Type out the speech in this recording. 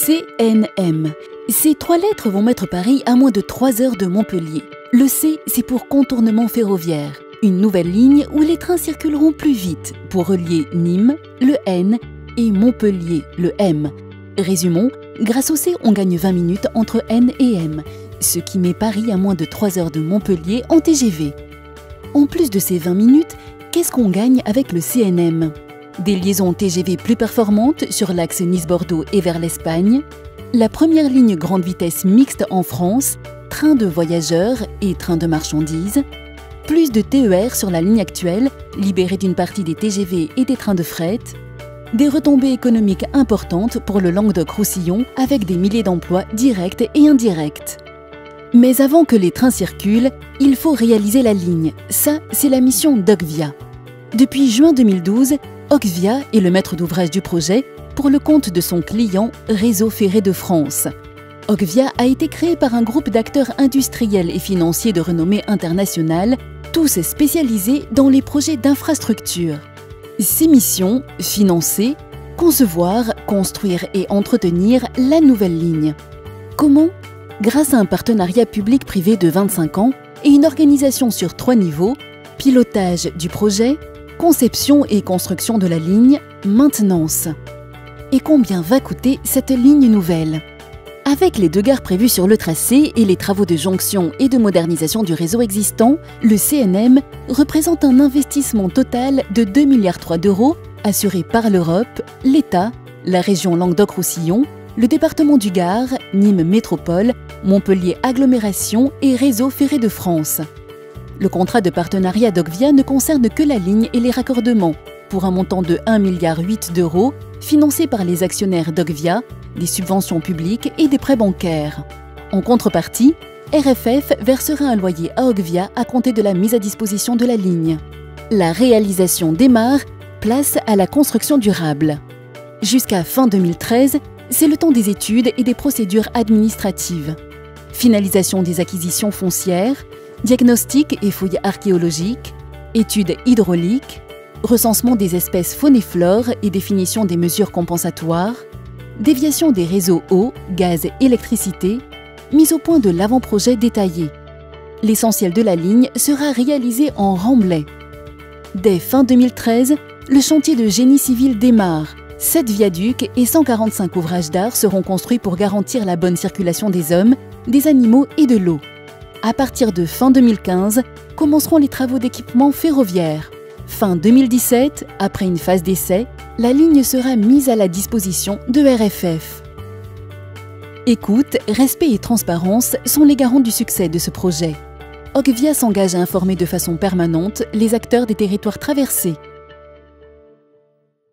CNM. Ces trois lettres vont mettre Paris à moins de 3 heures de Montpellier. Le C, c'est pour contournement ferroviaire. Une nouvelle ligne où les trains circuleront plus vite pour relier Nîmes, le N, et Montpellier, le M. Résumons, grâce au C, on gagne 20 minutes entre N et M, ce qui met Paris à moins de 3 heures de Montpellier en TGV. En plus de ces 20 minutes, qu'est-ce qu'on gagne avec le CNM? Des liaisons TGV plus performantes sur l'axe Nice-Bordeaux et vers l'Espagne, la première ligne grande vitesse mixte en France, train de voyageurs et train de marchandises, plus de TER sur la ligne actuelle, libérée d'une partie des TGV et des trains de fret, des retombées économiques importantes pour le Languedoc-Roussillon avec des milliers d'emplois directs et indirects. Mais avant que les trains circulent, il faut réaliser la ligne. Ça, c'est la mission d'Ocvia. Depuis juin 2012, Ocvia est le maître d'ouvrage du projet pour le compte de son client Réseau Ferré de France. Ocvia a été créé par un groupe d'acteurs industriels et financiers de renommée internationale, tous spécialisés dans les projets d'infrastructure. Ses missions, financer, concevoir, construire et entretenir la nouvelle ligne. Comment? Grâce à un partenariat public-privé de 25 ans et une organisation sur 3 niveaux, pilotage du projet, conception et construction de la ligne, maintenance. Et combien va coûter cette ligne nouvelle? Avec les 2 gares prévues sur le tracé et les travaux de jonction et de modernisation du réseau existant, le CNM représente un investissement total de 2,3 milliards d'euros assuré par l'Europe, l'État, la région Languedoc-Roussillon, le département du Gard, Nîmes Métropole, Montpellier Agglomération et Réseau Ferré de France. Le contrat de partenariat d'Ocvia ne concerne que la ligne et les raccordements, pour un montant de 1,8 milliard d'euros, financé par les actionnaires d'Ocvia, des subventions publiques et des prêts bancaires. En contrepartie, RFF versera un loyer à Ocvia à compter de la mise à disposition de la ligne. La réalisation démarre, place à la construction durable. Jusqu'à fin 2013, c'est le temps des études et des procédures administratives. Finalisation des acquisitions foncières, diagnostic et fouilles archéologiques, études hydrauliques, recensement des espèces faune et flore et définition des mesures compensatoires, déviation des réseaux eau, gaz et électricité, mise au point de l'avant-projet détaillé. L'essentiel de la ligne sera réalisé en remblai. Dès fin 2013, le chantier de génie civil démarre. 7 viaducs et 145 ouvrages d'art seront construits pour garantir la bonne circulation des hommes, des animaux et de l'eau. À partir de fin 2015, commenceront les travaux d'équipement ferroviaire. Fin 2017, après une phase d'essai, la ligne sera mise à la disposition de RFF. Écoute, respect et transparence sont les garants du succès de ce projet. Ocvia s'engage à informer de façon permanente les acteurs des territoires traversés.